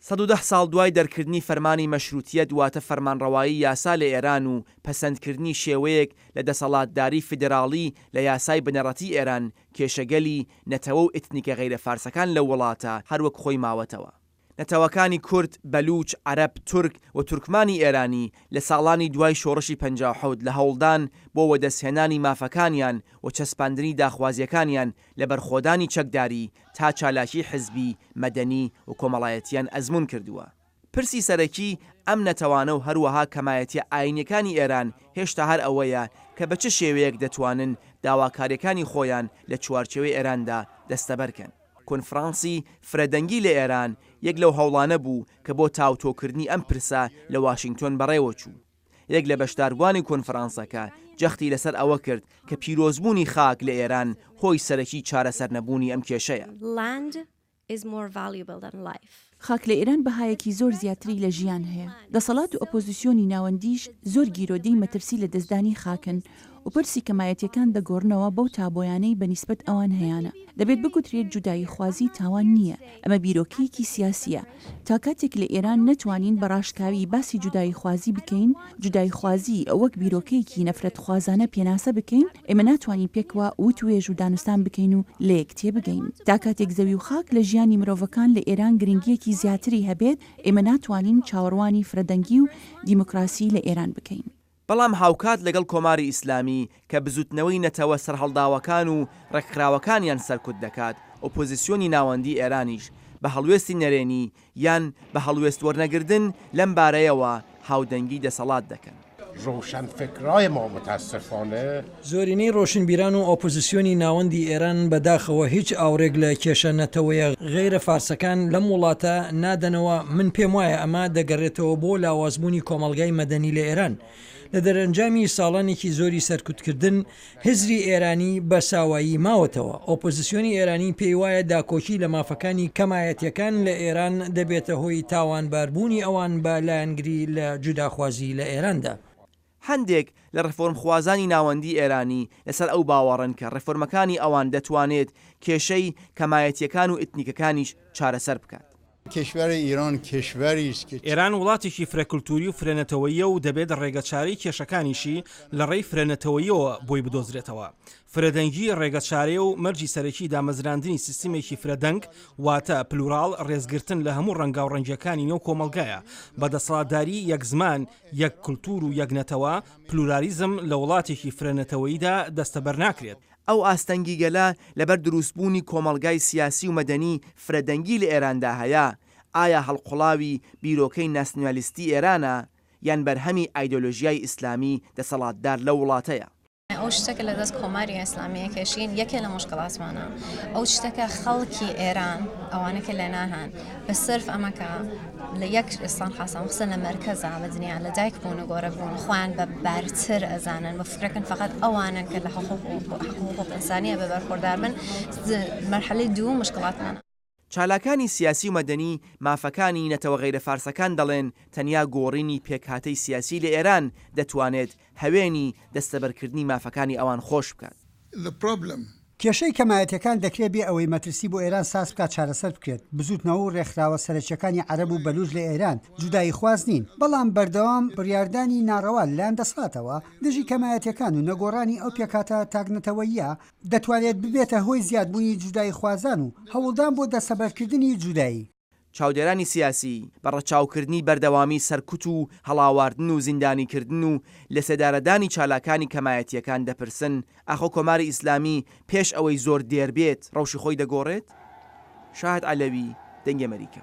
110 ساڵ دوای دەرکردنی فەرمانی مەشروتیەت واتە فەرمانڕەوایی یاسا لە ئێران و پەسەندکردنی شێوەیەک لە دەسەڵاتداری فیدراڵی لە یاسای بنەڕەتی ئێران کێشەگەلی نەتەوە و ئتنیکە غەیرە فارسەکان لە وڵاتە هەروەک خۆی ماوەتەوە. نەتەوەکانی کورد، بەلوچ، عەرەب، تورک و تورکمانی ئێرانی لە ساڵانی دوای شۆڕشی 57 لە هەوڵدان بۆ وەدەستهێنانی مافەکانیان و چەسپاندنی داخوازیەکانیان لە بەرخۆدانی چەکداری تا چالاکی حزبی، مەدەنی و کۆمەڵایەتیان ئەزمون کردووە. پرسی سەرەکی ئەم نەتەوانە و هەروەها کەمایەتی ئاینیەکانی ئێران هێشتا هەر ئەوەیە کە بە چ شێوەیەک دەتوانن داواکاریەکانی خۆیان لە چوارچێوەی ئێراندا دەستەبەرکەن. کۆنفرانسی فرەدەنگی لە ئێران یەک لەو هەوڵانە بوو کە بۆ تاوتۆکردنی ئەم پرسە لە واشنگتۆن بەڕێوە چوو. یەک لە بەشداربوانی کۆنفرانسەکە جەختی لەسەر ئەوە کرد کە پیرۆزبوونی خاک لە ئێران هۆی سەرەکی چارەسەر نەبوونی ئەم کێشەیە. خاک لە ئێران بەهایەکی زۆر زیاتری لە ژیان هەیە. دەسەڵات و ئۆپۆزیسیۆنی ناوەندیش زۆر گیرۆدەی مەترسی لە دەستدانی خاکن و پرسی کەمایەتیەکان دەگۆڕنەوە بەو تابۆیانەی بەنیسبەت ئەوان هەیەە. دەبێت بگوترێت جودایی خوازی تاوان نییە. ئەمە بیرۆکەیەکی سیاسیە. تا کاتێک لە ئێران نەتوانین بەڕاشکاوی باسی جودایی خوازی بکەین، جودایی خوازی وەک بیرۆکەیەکی نەفرەت خوازانە پێناسە بکەین، ئێمە ناتوانین پێکەوە وتوێژ و دانوستان بکەین و لە یەکتێ بگەین. تا کاتێک زەوی و خاک لە ژیانی مرۆڤەکان لە ئێران گرنگیەکی زیاتری هەبێت، ئێمە ناتوانین چاوەڕوانی فرەدەنگی و دیموکراسی لە ئێران بکەین. بەڵام هاوکات لەگەڵ کۆماری ئیسلامی کە بزوتنەوەی نەتەوە سەرهەڵداوەکان و ڕێکخراوەکانیان سەرکوت دەکات، ئۆپۆزیسیۆنی ناوەندی ئێرانیش بە هەڵوێستی نەرێنی یان بە هەڵوێست وەرنەگرتن لەم بارەیەوە هاودەنگی دەسەڵات دەکەن. ڕۆشنفکرای ما متاسفانە زۆرینەی ڕۆشنبیران و ئۆپۆزیسیۆنی ناوەندی ئێران بەداخەوە هیچ ئاورێک لە کێشە نەتەوەیە غەیرە فارسەکان لەم وڵاتە نادەنەوە. من پێم وایە ئەمە دەگەڕێتەوە بۆ لاوازبوونی کۆمەڵگای مەدەنی لە ئێران. لە دەرەنجامی ساڵانێکی زۆری سەرکوتکردن هزری ئێرانی بە ساوایی ماوەتەوە. ئۆپۆزیسیۆنی ئێرانی پێی وایە داکۆکی لە مافەکانی کەمایەتیەکان لە ئێران دەبێتە هۆی تاوانباربوونی ئەوان بە لایەنگری لە جوداخوازی لە ئێراندا. هەندێک لە ڕفۆرمخوازانی ناوەندی ئێرانی لەسەر ئەو باوەڕن کە ڕفۆرمەکانی ئەوان دەتوانێت کێشەی کەمایەتیەکان و ئتنیکەکانیش چارەسەر بکات. کشور ایران کشوری است که ئێران وڵاتێکی فرەکولتوری و فرێنەتەوەیە و دەبێت ڕێگەچارەی کێشەکانیشی لە ڕێی فرێنەتەوەیەوە بۆی بدۆزرێتەوە. فرەدەنگی ڕێگەچارێ و مەرجی سەرەکی دامەزراندنی سیستمێکی فرەدەنگ واتە پلوراڵ ڕێزگرتن لە هەموو ڕەنگا و ڕەنگیەکانی نێو کۆمەلگایە. بەدەسەڵاتداری یەک زمان، یەک کولتور و یەکنەتەوە، پلورالیزم لە وڵاتێکی فرێنەتەوەییدا دەستەبەر ناکرێت. ئەو ئاستەنگی گەلە لەبەر دروستبوونی کۆمەلگای سیاسی و مەدەنی فرەدەنگی لە ئێراندا هەیە. ئایا هەڵقوڵاوی بیرۆکەی ناسیۆنالیستی ئێرانە یان بەرهەمی ئایدۆلۆژیای ئیسلامی دەسەڵاتدار لە وڵاتەیە؟ ئەو شتێکە لە دەست کۆماری ئیسلامیە کێشین یەکێ لە مشکڵاتمانە. ئەو شتێکە خەڵکی ئێران ئەوانەکە لە ناهان بە سرف ئەمەکە لە یەک ئستان خاصە مخصوصاً لە مەرکەزا لە دنیا لە دایک بوون و گۆرە بوون خۆیان بە بارتر ئەزانن بە فکرەکەن فقط ئەوانن کە لە حقوق ئینسانیە بە بەرخۆردار بن. مەرحەلەی دوو مشکڵاتمانە. چالاکانی سیاسی و مەدەنی مافەکانی نەتەوە غەیرە فارسەکان دەڵێن تەنیا گۆڕینی پێکهاتەی سیاسی لە ئێران دەتوانێت هەوێنی دەستەبەرکردنی مافەکانی ئەوان خۆش بکات. کێشەی کەمایەتەکان دەکرێت بێ ئەوەی مەترسی بۆ ئێران ساز بکات چارەسەر بکرێت. بزوتنەوە و ڕێکخراوە سەرەکیەکانی عەرەب و بەلوچ لە ئێران جودایی خواز نین، بەڵام بەردەوام بڕیاردانی ناڕەوا لەلایەن دەسەڵاتەوە دژی کەمایەتەکان و نەگۆڕانی ئەو پێکاتە تاکنەتەوەیە دەتوانێت ببێتە هۆی زیادبوونی جودایی خوازان و هەوڵدان بۆ دەستەبەرکردنی جودایی. چاودێرانی سیاسی بە ڕەچاوکردنی بەردەوامی سەرکوت و هەڵاواردن و زیندانیکردن و لە سێدارەدانی چالاکانی کەمایەتیەکان دەپرسن ئاخۆ کۆماری ئیسلامی پێش ئەوەی زۆر دێر بێت ڕەوشی خۆی دەگۆڕێت؟ شاهد عەلەوی، دەنگی ئەمەریکا.